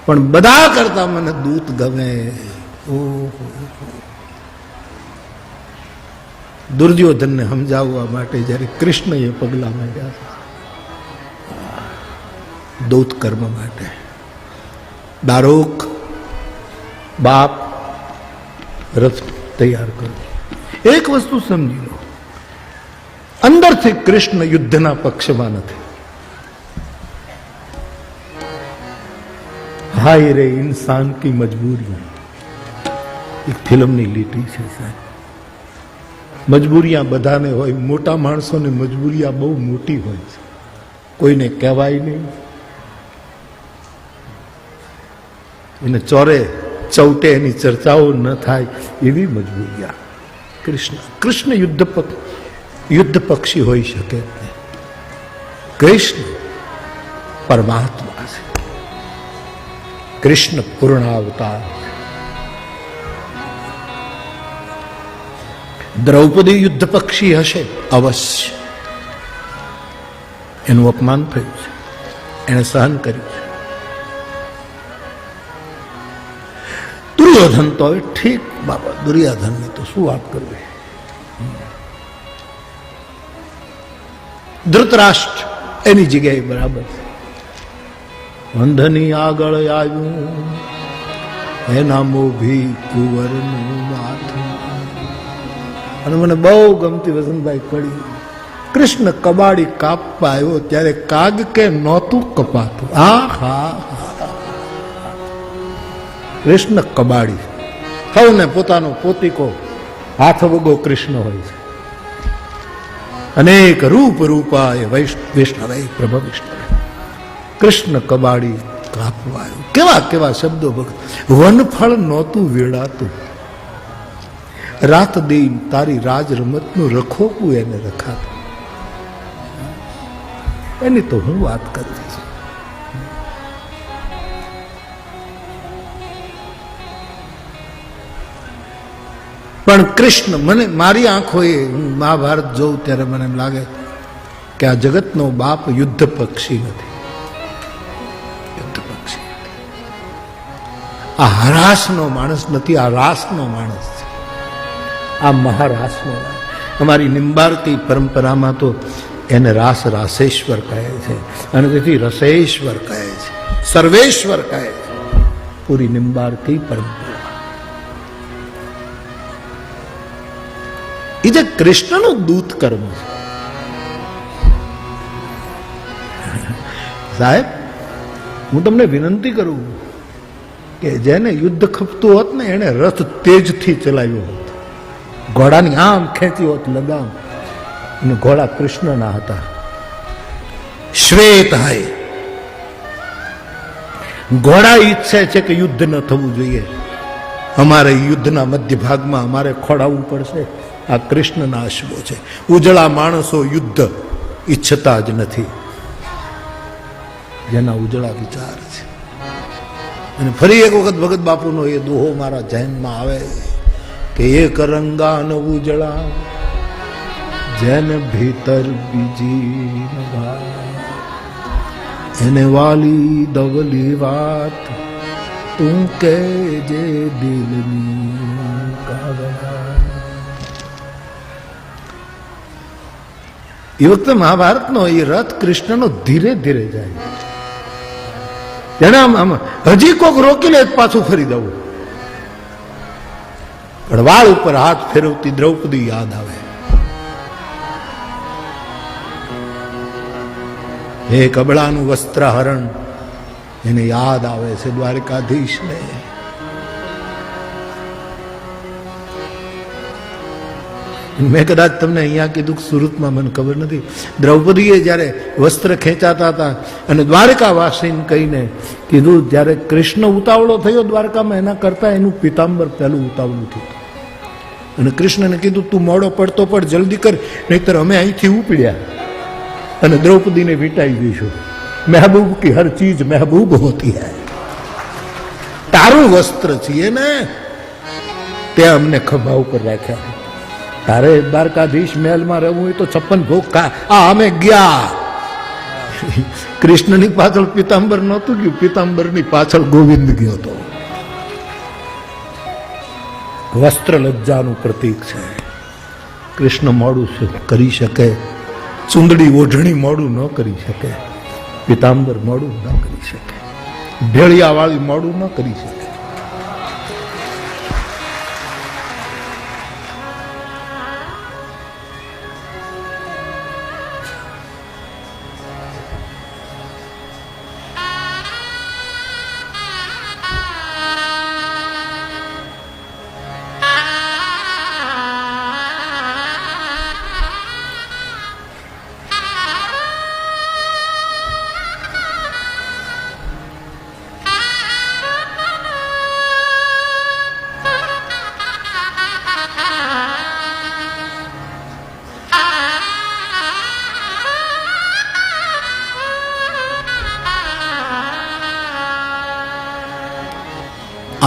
પણ બધા કરતા મને દૂત ગમે. દુર્યોધનને સમજાવવા માટે જયારે કૃષ્ણએ પગલા માંડ્યા દૂત કર્મ માટે, દારોક બાપ રથ તૈયાર કરો. એક વસ્તુ સમજી લો, અંદરથી કૃષ્ણ યુદ્ધના પક્ષમાં નથી. હાય રે ઇન્સાન કી મજબૂરી, એક ફિલ્મની લીટી છે સાહેબ. મજબૂરિયા બધાને હોય, મોટા માણસોની મજબૂરિયા બહુ મોટી હોય છે, કોઈને કહેવાય નહીં, એને ચોરે ચૌટે એની ચર્ચાઓ ન થાય એવી મજબૂરિયા. કૃષ્ણ યુદ્ધ પક્ષી હોઈ શકે નહીં. કૃષ્ણ પરમાત્મા છે, કૃષ્ણ પૂર્ણાવતાર. દ્રૌપદી યુદ્ધ પક્ષી હશે અવશ્ય, એનું અપમાન થયું છે, એને સહન કર્યું છે. દુર્યોધન તો હવે ઠીક બાબા, દુર્યોધનની તો શું વાત કરવી. ધૃતરાષ્ટ્ર એની જગ્યાએ બરાબર છે. અંધની આગળ આવ્યું એના મોભી કુંવરનું માથું. અને મને બહુ ગમતી વસંતભાઈ કડી, કૃષ્ણ કબાડી કાપવા આવ્યો ત્યારે કાગ કે નહોતું કપાતું. કૃષ્ણ કબાડી, સૌને પોતાનો પોતીકો હાથ વગો કૃષ્ણ હોય છે. અનેક રૂપ રૂપાય વૈષ્ણવ પ્રભવ વિષ્ણુ. કૃષ્ણ કબાડી કાપવા આવ્યો. કેવા કેવા શબ્દો ભગત. વનફળ નહોતું વેડાતું, રાત દિન તારી રાજ રમતનું રખોપું એને રખાતું. એની તો હું વાત કરવી છું. પણ કૃષ્ણ, મને મારી આંખોએ હું મહાભારત જોઉં ત્યારે મને એમ લાગે કે આ જગતનો બાપ યુદ્ધ પક્ષી નથી, યુદ્ધ પક્ષી નથી. આ હરાસનો માણસ નથી, આ રાસનો માણસ છે, આ મહારાસનો. અમારી નિંબાર્કી પરંપરામાં તો એને રાસ રાસેશ્વર કહે છે, અને તેથી રસેશ્વર કહે છે, સર્વેશ્વર કહે છે. પૂરી નિંબાર્કી પરંપરા એ જે કૃષ્ણનું દૂત કર્મ છે. સાહેબ, હું તમને વિનંતી કરું કે જેને યુદ્ધ ખપતું હોત ને એને રથ તેજથી ચલાવ્યો હોત, ઘોડાની આમ ખેંચી હોત લગામ, અને ઘોડા કૃષ્ણના હતા. શ્વેત હાય, ઘોડા ઈચ્છે છે કે યુદ્ધ ન થવું જોઈએ, અમારે યુદ્ધના મધ્ય ભાગમાં અમારે ખોડાવવું પડશે. આ કૃષ્ણના અશ્વો છે. ઉજળા માણસો યુદ્ધ ઈચ્છતા જ નથી, જેના ઉજળા વિચાર છે. અને ફરી એક વખત ભગત બાપુનો એ દોહો મારા ધ્યાનમાં આવે કે એક રંગાન ઉજળા જેને ભીતર બીજી એને વાલી દવલી વાત તું કે જે દિલની કાવડા. એ વખતે મહાભારતનો એ રથ કૃષ્ણનો ધીરે ધીરે જાય. તેને આમ હજી કોક રોકી લે પાછું ફરી દઉં, પણ વાળ ઉપર હાથ ફેરવતી દ્રૌપદી યાદ આવે. એ કબળાનું વસ્ત્રહરણ એને યાદ આવે છે દ્વારકાધીશને. મેં કદાચ તમને અહીંયા કીધું, સુરતમાં મને ખબર નથી, દ્રૌપદીએ જ્યારે વસ્ત્ર ખેંચાતા હતા અને દ્વારકાવાસીને કહીને કીધું, જ્યારે કૃષ્ણ ઉતાવળો થયો દ્વારકામાં એના કરતા એનું પિતાંબર પહેલું ઉતાવળું થયું. અને કૃષ્ણને કીધું તું મોડો પડતો પડ, જલ્દી કર, નહીતર અમે અહીંથી ઉપડ્યા અને દ્રૌપદીને વીંટાઈ દઈશું. મહેબૂબ કી હર ચીજ મહેબૂબ હોતી હૈ. તારું વસ્ત્ર છીએ ને, તે અમને ખભા ઉપર રાખ્યા. તારે દ્વારકાધીશ મહેલમાં રહેવું હોય તો 56 ભોગ ખા. અમે ગયા કૃષ્ણની પાછળ પિતાંબર નહોતું ગયું, પિતાંબરની પાછળ ગોવિંદ ગયો હતો. વસ્ત્ર લજ્જાનું પ્રતીક છે. કૃષ્ણ મોડું કરી શકે, ચુંદડી ઓઢણી મોડું ન કરી શકે, પિતાંબર મોડું ન કરી શકે, ભેળિયાવાળી મોડું ન કરી શકે.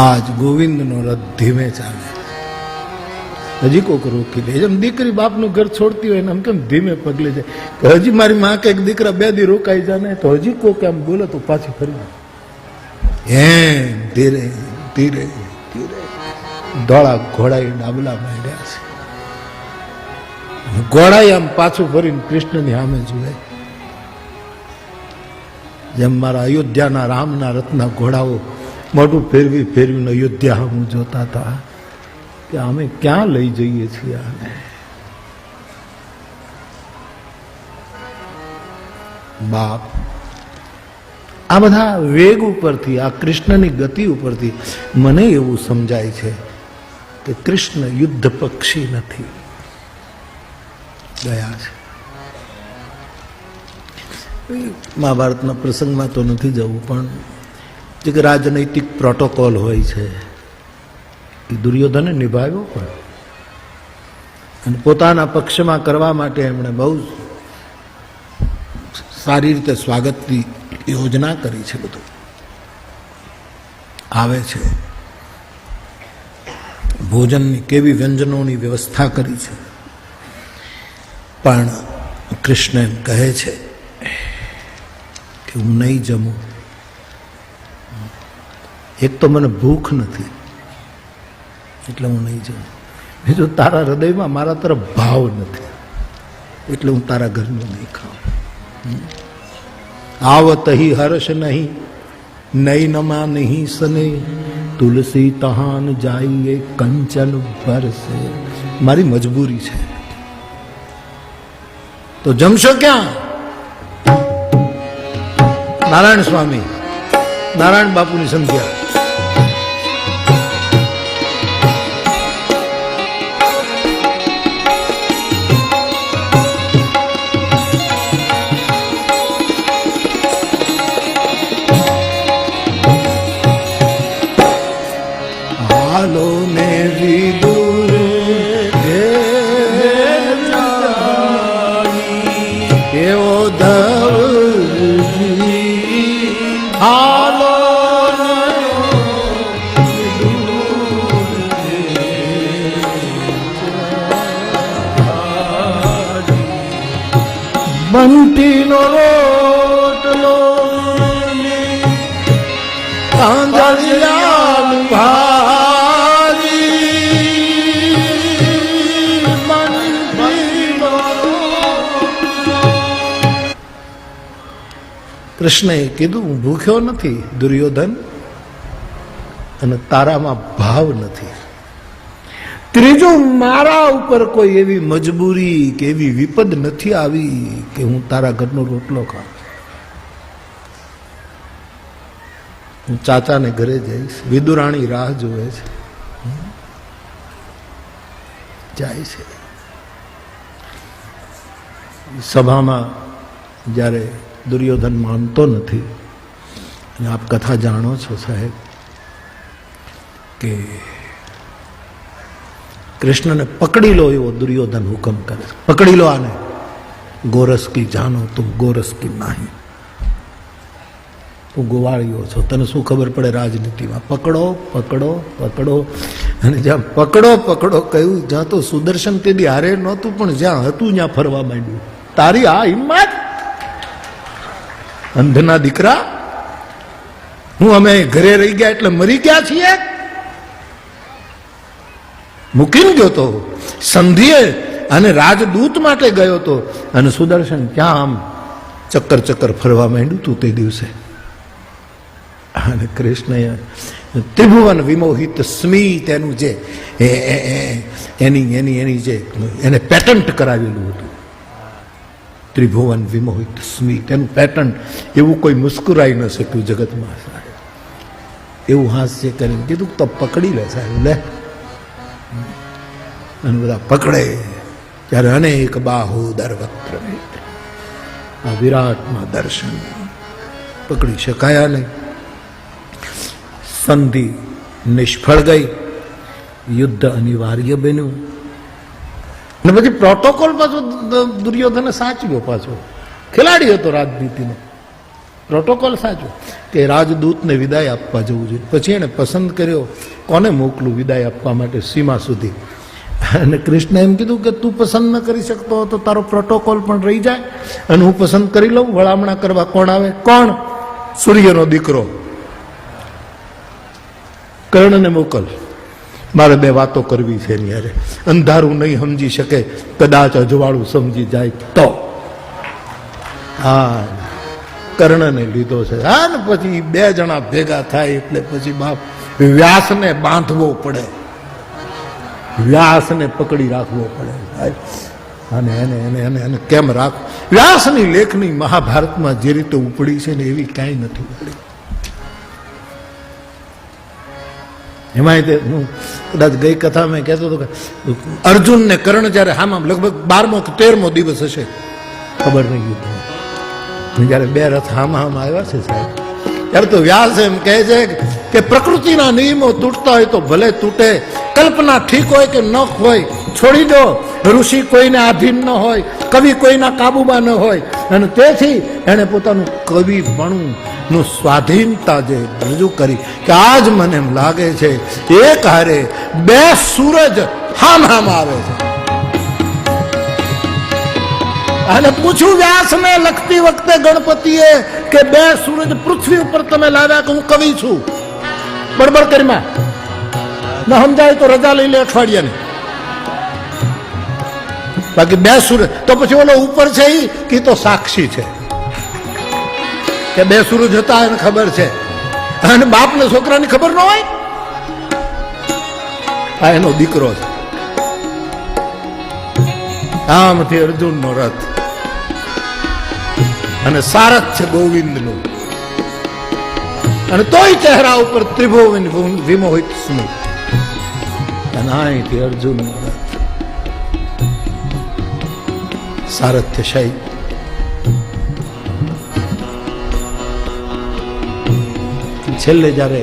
આજ ગોવિંદનો રથ ધીમે ચાલે, હજી કોક રોકી દે. જેમ દીકરી બાપનું ઘર છોડતી હોય ને આમ કેમ ધીમે પગલે જાય, કે હજી મારી માં કે દીકરા 2 દી રોકાઈ જાય ને તો હજી કોક આમ બોલે તો પાછી ફરી જાય. એમ ધીરે ધીરે ધીરે ધોળા ઘોડાઈ ડાબલા માંડ્યા છે. ઘોડાઈ આમ પાછું ફરીને કૃષ્ણની સામે જુએ. જેમ મારા અયોધ્યાના રામના રથના ઘોડાઓ મોઢું ફેરવી ફેરવીને અયોધ્યા હું જોતા હતા કે અમે ક્યાં લઈ જઈએ છીએ આને. બાપ આ બધા વેગ ઉપરથી, આ કૃષ્ણની ગતિ ઉપરથી મને એવું સમજાય છે કે કૃષ્ણ યુદ્ધ પક્ષી નથી, ગયા છે. મહાભારતના પ્રસંગમાં તો નથી જવું, પણ જે રાજનૈતિક પ્રોટોકોલ હોય છે એ દુર્યોધને નિભાવ્યો પણ, અને પોતાના પક્ષમાં કરવા માટે એમણે બહુ સારી રીતે સ્વાગતની યોજના કરી છે. બધું આવે છે, ભોજનની કેવી વ્યંજનોની વ્યવસ્થા કરી છે. પણ કૃષ્ણ એમ કહે છે કે હું નહીં જમું. એક તો મને ભૂખ નથી એટલે હું નહીં જમું, બીજું તારા હૃદયમાં મારા તરફ ભાવ નથી એટલે હું તારા ઘરનું નહીં ખાઉં. આવત હી હર્ષ નહીં, નઈ નમાં નહીં સને, તુલસી તહાન જાઈએ કંચન ભરસે. મારી મજબૂરી છે. તો જમશો ક્યાં? નારાયણ સ્વામી, નારાયણ બાપુની સંધ્યા. હાલો ને વિદુર એવો ધવજી, હાલો બંટીનો રોટલો કાંદળિયા કૃષ્ણએ કીધું હું ભૂખ્યો નથી દુર્યોધન, અને તારામાં ભાવ નથી. ત્રીજું, મારા ઉપર કોઈ એવી મજબૂરી કે એવી વિપદ નથી આવી કે હું તારા ઘરનો રોટલો ખાઉં. હું ચાચાને ઘરે જઈશ. વિદુરાણી રાહ જોવે છે, જાય છે. સભામાં જ્યારે દુર્યોધન માનતો નથી, અને આપ કથા જાણો છો સાહેબ કે કૃષ્ણને પકડી લો એવો દુર્યોધન હુકમ કરે. પકડી લો આને, ગોરસ કી જાનો તુમ ગોરસ કી નહીં. તું ગોવાળીઓ છો, તને શું ખબર પડે રાજનીતિમાં? પકડો પકડો પકડો. અને જ્યાં પકડો પકડો કહ્યું, જ્યાં તો સુદર્શન તેદી હારે નહોતું, પણ જ્યાં હતું ત્યાં ફરવા માંડ્યું. તારી આ હિંમત! અંધના દીકરા, હું અમે ઘરે રહી ગયા એટલે મરી ગયા છીએ? મૂકીને ગયો તો સંધિએ અને રાજદૂત માટે ગયો તો, અને સુદર્શન ક્યાં આમ ચક્કર ચક્કર ફરવા માંડ્યું તું તે દિવસે. અને કૃષ્ણએ ત્રિભુવન વિમોહિત સ્મિત એનું જે એની જે એને પેટન્ટ કરાવેલું હતું, ત્રિભુવન વિમોહિત સ્મિત એનું પેટન્ટ, એવું કોઈ મુસ્કુરાઈ ન શક્યું જગતમાં સાહેબ. એવું હાસ્ય કરીને કીધું તો પકડી લે સાહેબ, લે. અને બધા પકડે ત્યારે અનેક બાહુદર વક્ત્ર નેત્ર, આ વિરાટમાં દર્શન પકડી શકાયા નહીં. સંધિ નિષ્ફળ ગઈ, યુદ્ધ અનિવાર્ય બન્યું. અને પછી પ્રોટોકોલ પાછો દુર્યોધને સાચવ્યો, પાછો ખેલાડી હતો રાજનીતિનો, પ્રોટોકોલ સાચો કે રાજદૂતને વિદાય આપવા જવું જોઈએ. પછી એને પસંદ કર્યો કોને મોકલું વિદાય આપવા માટે સીમા સુધી. અને કૃષ્ણ એમ કીધું કે તું પસંદ ન કરી શકતો તો તારો પ્રોટોકોલ પણ રહી જાય અને હું પસંદ કરી લઉં. વળામણા કરવા કોણ આવે? કોણ? સૂર્યનો દીકરો કર્ણને મોકલ, મારે બે વાતો કરવી છે એની હારે. અંધારું નહીં સમજી શકે, કદાચ અજવાળું સમજી જાય તો. હા, કર્ણને લીધો છે. હા ને પછી બે જણા ભેગા થાય એટલે પછી બાપ વ્યાસને બાંધવો પડે, વ્યાસને પકડી રાખવો પડે સાહેબ. અને એને કેમ રાખ? વ્યાસની લેખની મહાભારતમાં જે રીતે ઉપડી છે ને એવી કાંઈ નથી ઉપડી. એમાં હું કદાચ ગઈ કથા મેં કહેતો હતો કે અર્જુન ને કર્ણ જયારે હામાં લગભગ 12મો કે 13મો દિવસ હશે, ખબર નહીં યુદ્ધ, જયારે બે રથ હામાં આવ્યા છે સાહેબ, ત્યારે તો વ્યાસ એમ કહે છે કે પ્રકૃતિના નિયમો તૂટતા હોય તો ભલે તૂટે, કલ્પના ઠીક હોય કે ન હોય છોડી દો. ઋષિ કોઈને આધીન ન હોય, કવિ કોઈના કાબુમાં ન હોય, અને તેથી એને પોતાનું કવિપણું નું સ્વાધીનતા જે રજૂ કરી કે આજ મને એમ લાગે છે એક હારે બે સૂરજ હામ આવે છે. અને પૂછું વ્યાસને લખતી વખતે ગણપતિએ કે બે સૂરજ પૃથ્વી ઉપર તમે લાવ્યા કે હું કવિ છું? બળબડ કરીમાં ન સમજાય તો રજા લઈ લે અઠવાડિયાની. બાકી બે સૂરજ તો પછી ઓલો ઉપર છે એ તો સાક્ષી છે કે બે સૂરજ હતા એને ખબર છે, અને બાપ ને છોકરાની ખબર ન હોય. આ એનો દીકરો છે. આમથી અર્જુન નો રથ અને સારથ છે ગોવિંદ નું, અને તોય ચહેરા ઉપર ત્રિભુવન વિમોહિત સ્મિત. અને અહીંથી અર્જુન નો રથ સારથ્યશાહી. છેલ્લે જયારે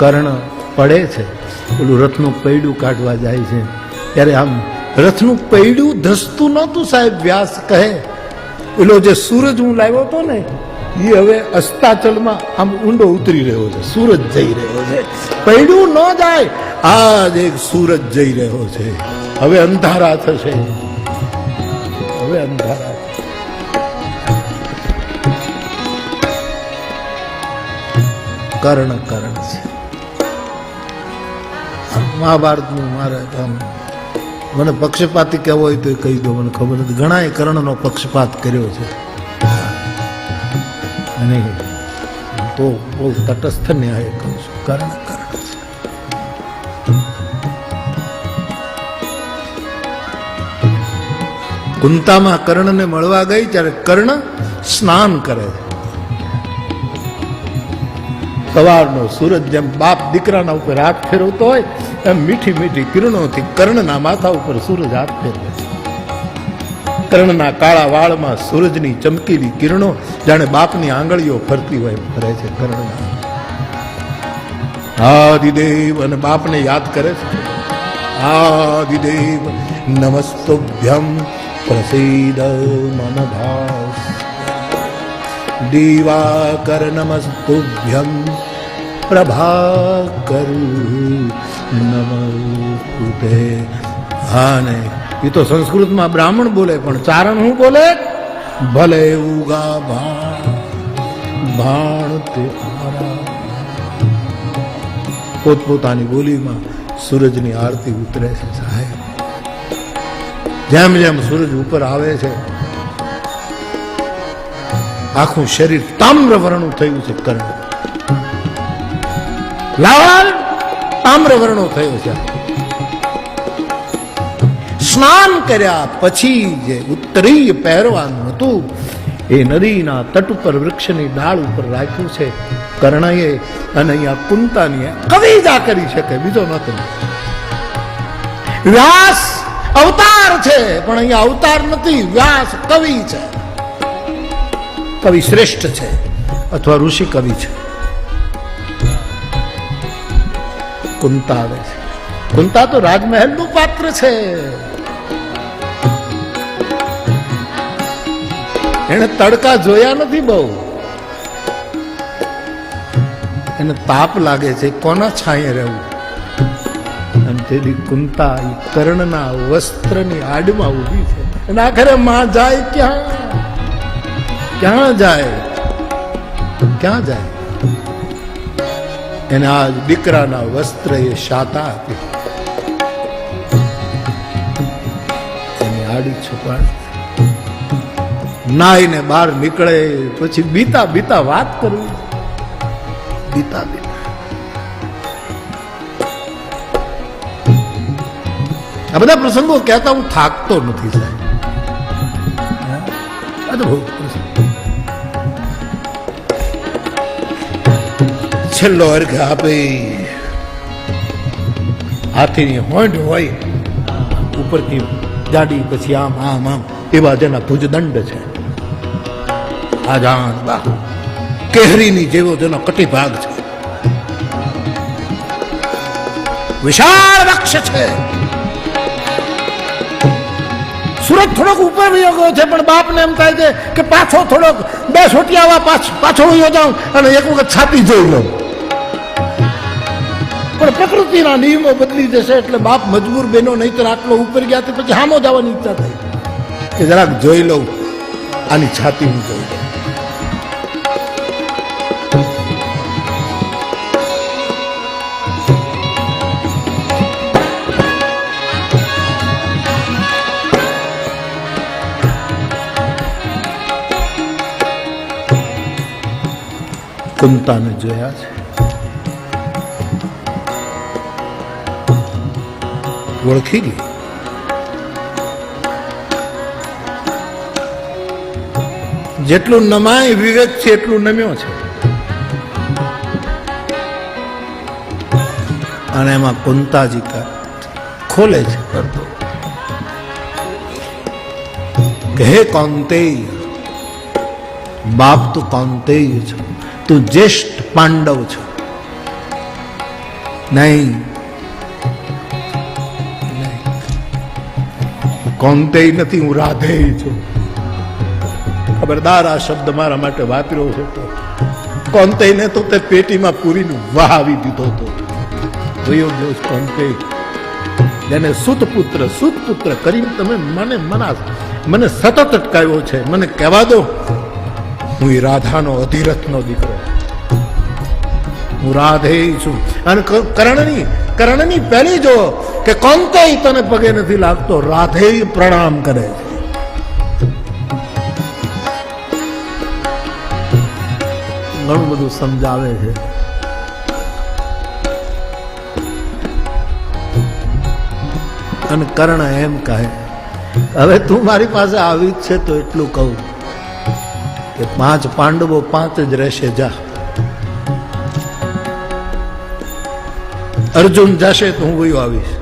કર્ણ પડે છે, ઓલું રથનું પૈડું કાઢવા જાય છે, ત્યારે આમ રથનું પૈડું ધસતું નહોતું સાહેબ. વ્યાસ કહે ઓલો જે સૂરજ હું લાવ્યો હતો ને એ હવે અસ્તાચલમાં આમ ઊંડો ઉતરી રહ્યો છે, સૂરજ જઈ રહ્યો છે. પૈડું ન જાય, આજ એક સૂરજ જઈ રહ્યો છે. હવે અંધારા થશે, હવે અંધારા. કર્ણ છે મહાભારતનું. મારે મને પક્ષપાતી કહેવો હોય તો કહી દો, મને ખબર નથી. ઘણા કર્ણનો પક્ષપાત કર્યો છે, અને તો બહુ તટસ્થ ન્યાય કહું છું. કર્ણ કુંતામાં કર્ણને મળવા ગઈ ત્યારે કર્ણ સ્નાન કરે છે. સવારનો સૂરજ જેમ બાપ દીકરાના ઉપર હાથ ફેરવતો હોય એમ મીઠી મીઠી કિરણોથી કર્ણના માથા ઉપર સૂરજ હાથ ફેરવે છે. કર્ણના કાળા વાળમાં સૂરજની ચમકીલી કિરણો જાણે બાપની આંગળીઓ ફરતી હોય ફરે છે. કર્ણના આદિદેવ અને બાપને યાદ કરે છે. આદિદેવ નમસ્તુભ્યમ પ્રસીદ મમ ભાસ, દિવાકર નમસ્તુભ્યમ પ્રભાકર નમસ્તુતે. હા ને એ તો સંસ્કૃતમાં બ્રાહ્મણ બોલે, પણ ચારણ હું બોલે? ભલે ઉગા ભા ભાણ તે પોતપોતાની બોલીમાં સૂરજની આરતી ઉતરે છે સાહેબ. જેમ જેમ સૂરજ ઉપર આવે છે આખું શરીર તામ્ર વર્ણું થયું છે. કર્ણ લાલ તામ્ર વર્ણો થયો છે. સ્નાન કર્યા પછી જે ઉત્તરીય પહેરવાનું હતું એ નદીના તટ ઉપર વૃક્ષની ડાળ ઉપર રાખ્યું છે કર્ણએ. અને અહીંયા કુંતાની કવિતા કરી શકે, બીજો ન કરી. વ્યાસ અવતાર છે પણ અહીંયા અવતાર નથી, વ્યાસ કવિ છે. કવિ શ્રેષ્ઠ છે અથવા ઋષિ કવિ છે. કુંતા આવે છે. કુંતા તો રાજમહેલ નું પાત્ર છે. એને તડકા જોયા નથી બહુ, એને તાપ લાગે છે, કોના છાંયે રહેવું. અને તેથી કુંતા કર્ણના વસ્ત્રની આડમાં ઊભી છે. અને આખરે માં જાય ક્યાં? ક્યાં જાય? ક્યાં જાય? એને આજ દીકરાના વસ્ત્ર એ શાતા આપી, એની આડી છુપાડી. નાઈને બહાર નીકળે પછી બીતા બીતા વાત કરવી. બીતા બીતા આ બધા પ્રસંગો કહેતા હું થાકતો નથી સાહેબ. અદભુત પ્રસંગ. છેલ્લો અર્ઘ આપે, હાથીની હોંઠ હોય ઉપરથી જાડી, પછી આમ આમ આમ એવા જેના ભુજદંડ છે. આ જાણ બા કેહરીની જેવો જેનો કટી ભાગ છે. વિશાળ વૃક્ષ છે. સુરત થોડોક ઉપર વયો ગયો છે પણ બાપને એમ થાય છે કે પાછો થોડોક 2 સોટિયાવા પાછો વયો જાઉં અને એક વખત છાતી જોઈ લઉં. પણ પ્રકૃતિના નિયમો બદલી જશે એટલે બાપ મજબૂર બેનો નહીતર આટલો ઉપર ગયા પછી હામો જવાની ઈચ્છા થઈ કે જરાક જોઈ લઉં, આની છાતી હું જોઈ લઉં. કુંતાને જોયા છે, ઓળખી ગઈ. જેટલું નમાય વિવેક છે એટલું નમ્યો છે. અને એમાં કુંતાજી ખોલે છે કરતો કે હે કૌંતેય, બાપ તું કૌંતેય છો, તું જ્યેષ્ઠ પાંડવ છો. નહીં, કૌંતેય નથી, હું રાધેય છું. ખબરદાર, આ શબ્દ મારા માટે વાપર્યો છે તો કૌંતેયને તો તે પેટીમાં પૂરીને વહાવી દીધો હતો. જોયો ગયો કૌંતેય, જેને સુતપુત્ર કરીને તમે મને સતત અટકાવ્યો છે. મને કહેવા દો, હું એ રાધાનો અધિરથનો દીકરો, હું રાધેય છું. અને કર્ણની પહેલી જો કે કૌંતેય તને પગે નથી લાગતો, રાધેય પ્રણામ કરે છે. ઘણું બધું સમજાવે છે. અને કર્ણ એમ કહે, હવે તું મારી પાસે આવી જ છે તો એટલું કહું કે 5 પાંડવો 5 જ રહેશે. જા, અર્જુન જશે તો હું વયો આવીશ.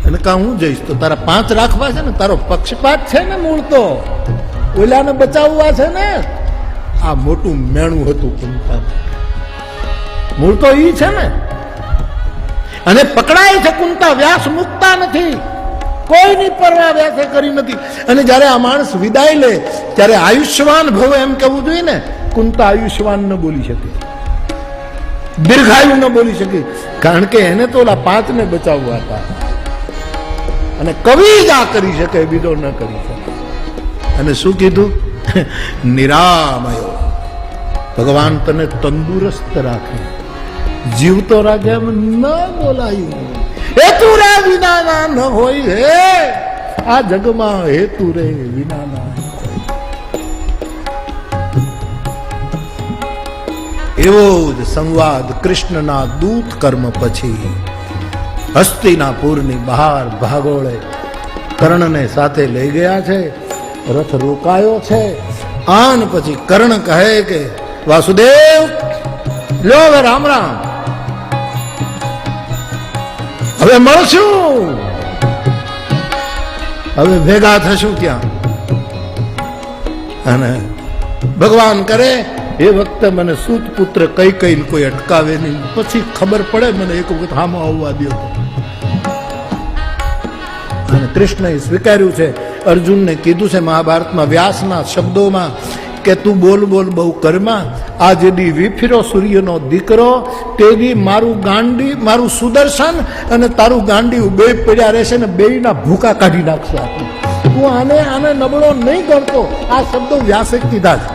અને કા હું જઈશ તો તારા 5 રાખવા છે ને? તારો પક્ષપાત છે ને? મૂળ તો ઓલાને બચાવવા છે ને? આ મોટું મેણું હતું કુંતા. મૂળ તો ઈ છે ને. અને પકડાય છે કુંતા, વ્યાસ મુકતા નથી, કોઈની પરવા વ્યાસે કરી નથી. અને જયારે આ માણસ વિદાય લે ત્યારે આયુષ્યવાન ભવ એમ કહેવું જોઈએ ને. કુંતા આયુષ્યવાન ન બોલી શકે, દીર્ઘાયુ ન બોલી શકે, કારણ કે એને તો ઓલા 5 ને બચાવવા હતા. અને કવિ જ આ કરી શકે, બીજો ન કરી શકે. અને શું કીધું? નિરામયો ભગવાન તને તંદુરસ્ત રાખે, જીવતો રાખે એમ ન બોલાયું. હેતુ રે વિનાના ન હોય હે, આ જગમાં હેતુ રે વિનાના. એવો જ સંવાદ કૃષ્ણના દૂત કર્મ પછી હસ્તિનાપુરની બહાર ભાગોળે કર્ણને સાથે લઈ ગયા છે. રથ રોકાયો છે. આન પછી કર્ણ કહે કે વાસુદેવ લો હવે રામ રામ, હવે મળશું, હવે ભેગા થશું ત્યાં. અને ભગવાન કરે એ વખતે મને સૂત પુત્ર કઈ કઈ કોઈ અટકાવે નહીં. પછી ખબર પડે મને એક વખત હામાં આવવા દો. અને કૃષ્ણએ સ્વીકાર્યું છે. અર્જુનને કીધું છે મહાભારતમાં વ્યાસના શબ્દોમાં કે તું બોલ બોલ બહુ કરમાં. આ જેદી વિફીરો સૂર્યનો દીકરો તેદી મારું ગાંડી, મારું સુદર્શન અને તારું ગાંડી બે પડ્યા રહેશે ને બેયના ભૂકા કાઢી નાખશે. તું આને નબળો નહીં કરતો. આ શબ્દો વ્યાસે કીધા છે.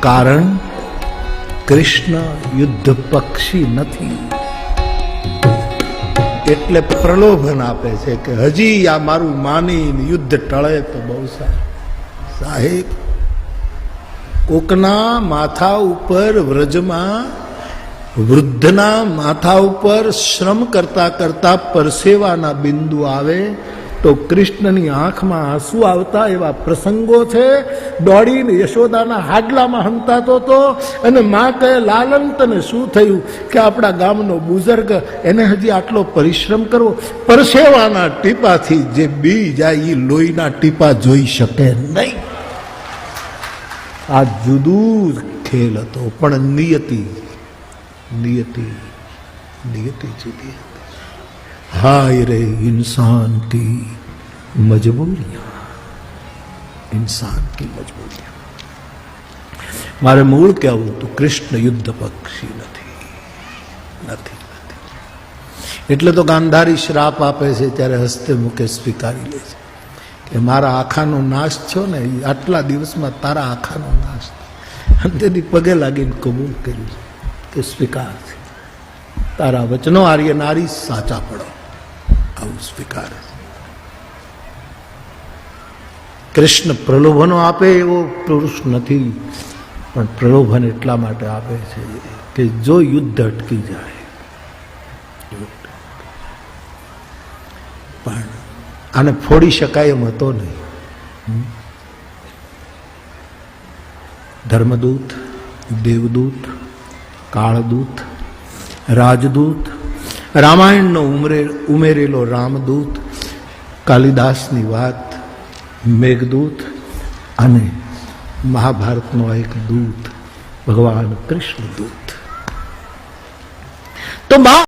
કારણ કૃષ્ણ યુદ્ધ પક્ષી નથી, એટલે પ્રલોભન આપે છે કે હજી આ મારું માની યુદ્ધ ટળે તો બહુ સારું. સાહેબ, કોકના માથા ઉપર વ્રજમાં વૃદ્ધના માથા ઉપર શ્રમ કરતા કરતા પરસેવાના બિંદુ આવે તો કૃષ્ણની આંખમાં આંસુ આવતા એવા પ્રસંગો છે. દોડીને યશોદાના હાડલામાં હંતાતો હતો અને માં કહે લાલન તને શું થયું? કે આપણા ગામનો બુઝુર્ગ, એને હજી આટલો પરિશ્રમ કરવો. પરસેવાના ટીપાથી જે બી જાય એ લોહીના ટીપા જોઈ શકે નહીં. આ જુદું ખેલ હતો, પણ નિયતિ જુદી. हाय रे इंसान की मजबूरियां, इंसान की मजबूरियां. मारे मूળ કહેવું તો કૃષ્ણ યુદ્ધ પક્ષી નથી. એટલે તો ગાંધારી શ્રાપ આપે છે ત્યારે હસ્તે મુખે સ્વીકારી લે છે કે મારા આખાનો નાશ થયો ને, આટલા દિવસમાં તારા આખાનો નાશ. અને તેની પગે લાગીને કબૂલ કર્યું કે સ્વીકાર છે, તારા વચનો આર્ય નારી સાચા પડો. આવું સ્વીકાર. કૃષ્ણ પ્રલોભનો આપે એવો પુરુષ નથી, પણ પ્રલોભન એટલા માટે આપે છે કે જો યુદ્ધ અટકી જાય. પણ આને ફોડી શકાય એમ હતો નહીં. ધર્મદૂત, દેવદૂત, કાળદૂત, રાજદૂત, રામાયણનો ઉમેરેલો રામદૂત, કાલિદાસની વાત, મેઘદૂત અને મહાભારતનો એક દૂત ભગવાન કૃષ્ણ દૂત. તો